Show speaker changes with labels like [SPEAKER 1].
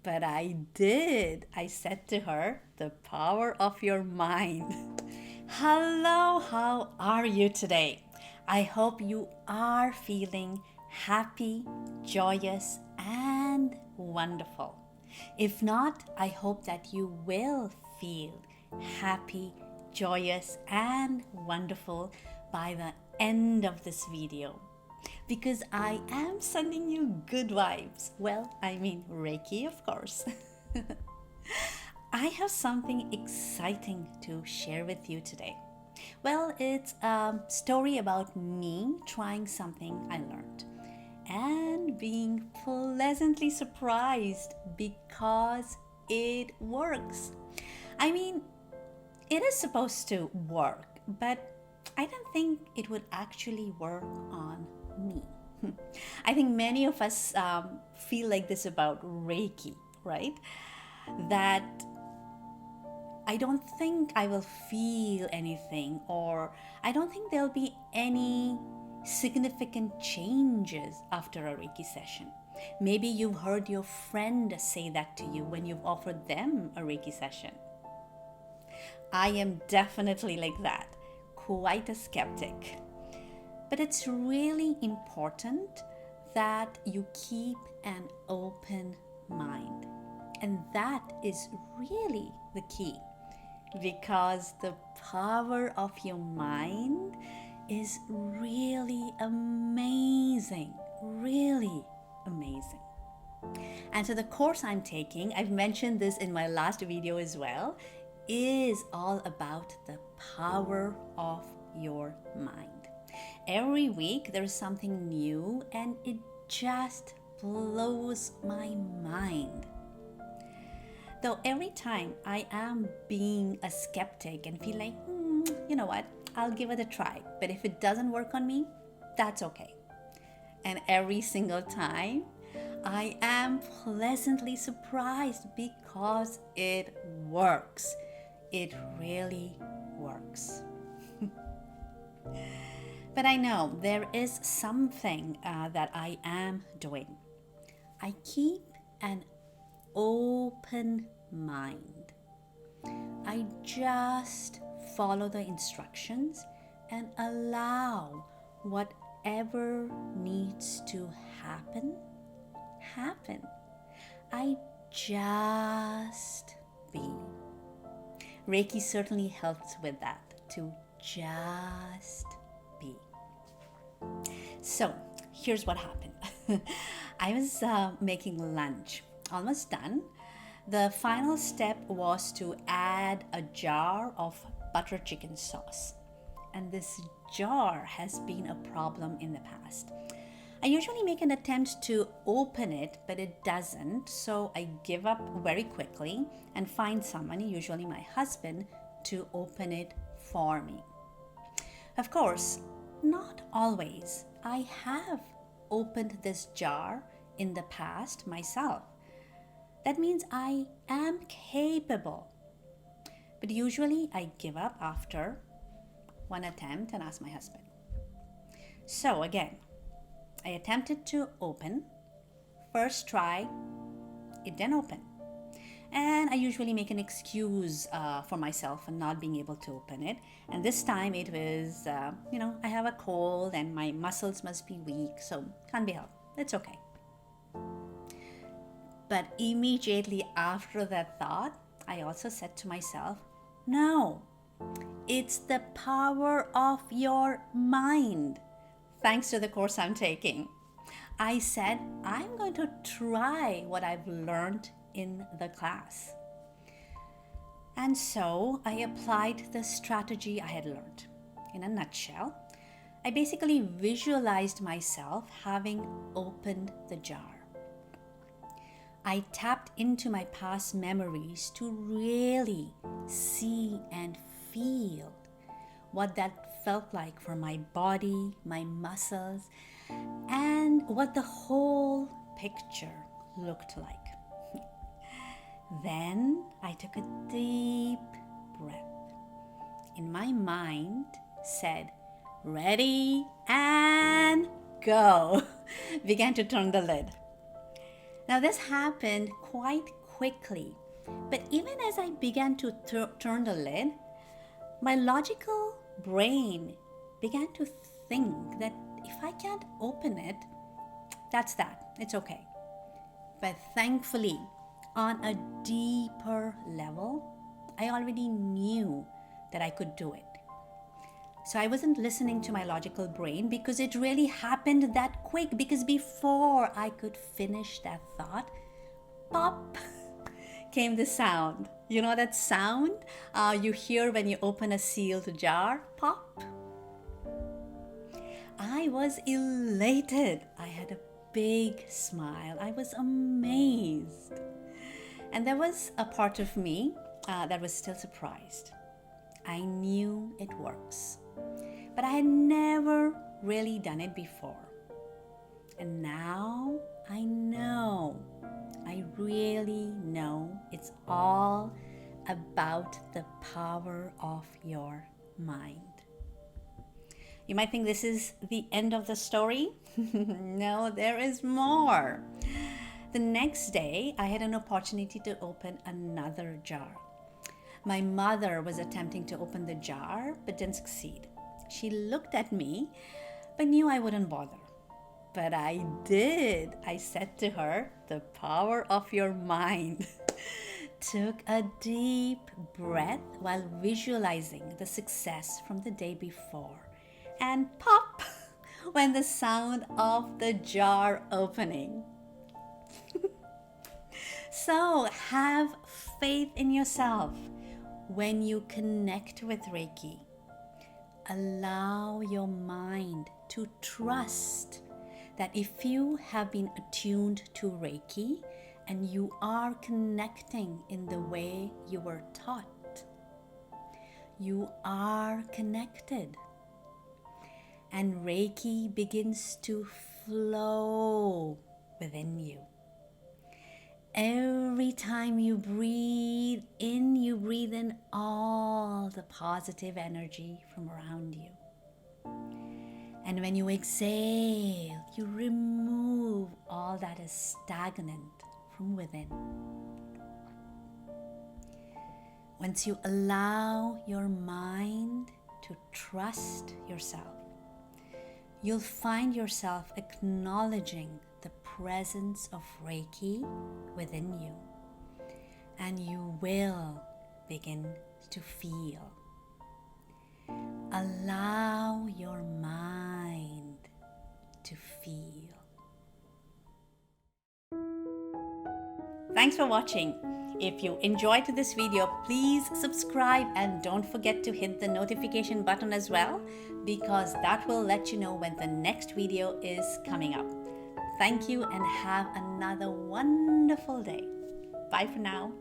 [SPEAKER 1] But I did. I said to her, the power of your mind. Hello, how are you today? I hope you are feeling happy, joyous, and wonderful. If not, I hope that you will feel happy, joyous, and wonderful by the end of this video because I am sending you good vibes. Well, I mean Reiki, of course. I have something exciting to share with you today. Well, it's a story about me trying something I learned and being pleasantly surprised because it works. I mean, it is supposed to work, but I don't think it would actually work on me. I think many of us feel like this about Reiki, right? That I don't think I will feel anything, or I don't think there'll be any significant changes after a Reiki session. Maybe you've heard your friend say that to you when you've offered them a Reiki session. I am definitely like that, quite a skeptic. But it's really important that you keep an open mind. And that is really the key because the power of your mind is really amazing, really amazing. And so the course I'm taking, I've mentioned this in my last video as well, is all about the power of your mind. Every week there's something new and it just blows my mind. Though every time I am being a skeptic and feel like, you know what, I'll give it a try. But if it doesn't work on me, that's okay. And every single time, I am pleasantly surprised because it works. It really works. But I know there is something that I am doing. I keep an open mind. I just follow the instructions and allow whatever needs to happen. I just be. Reiki certainly helps with that, to just be. So here's what happened. I was making lunch, almost done. The final step was to add a jar of butter chicken sauce. And this jar has been a problem in the past. I usually make an attempt to open it, but it doesn't, so I give up very quickly and find someone, usually my husband, to open it for me. Of course, not always. I have opened this jar in the past myself. That means I am capable. But usually I give up after one attempt and ask my husband. So again, I attempted to open. First try, it didn't open. And I usually make an excuse for myself for not being able to open it. And this time it was, I have a cold and my muscles must be weak, so can't be helped. It's okay. But immediately after that thought, I also said to myself, no, it's the power of your mind. Thanks to the course I'm taking. I said, I'm going to try what I've learned in the class. And so I applied the strategy I had learned. In a nutshell, I basically visualized myself having opened the jar. I tapped into my past memories to really see and feel what that felt like for my body, my muscles, and what the whole picture looked like. Then I took a deep breath. In my mind said, ready and go. Began to turn the lid. Now, this happened quite quickly, but even as I began to turn the lid, my logical brain began to think that if I can't open it, that's that. It's okay. But thankfully, on a deeper level, I already knew that I could do it. So I wasn't listening to my logical brain because it really happened that quick. Because before I could finish that thought, pop, came the sound. You know that sound you hear when you open a sealed jar? Pop. I was elated. I had a big smile. I was amazed. And there was a part of me that was still surprised. I knew it works, but I had never really done it before. And now I know, I really know it's all about the power of your mind. You might think this is the end of the story. No, there is more. The next day, I had an opportunity to open another jar. My mother was attempting to open the jar, but didn't succeed. She looked at me, but knew I wouldn't bother. But I did. I said to her, the power of your mind. Took a deep breath while visualizing the success from the day before. And pop went the sound of the jar opening. So have faith in yourself when you connect with Reiki. Allow your mind to trust that if you have been attuned to Reiki and you are connecting in the way you were taught, you are connected. And Reiki begins to flow within you. Every time you breathe in all the positive energy from around you. And when you exhale, you remove all that is stagnant from within. Once you allow your mind to trust yourself, you'll find yourself acknowledging the presence of Reiki within you, and you will begin to feel. Allow your mind to feel. Thanks for watching. If you enjoyed this video, please subscribe and don't forget to hit the notification button as well, because that will let you know when the next video is coming up. Thank you and have another wonderful day. Bye for now.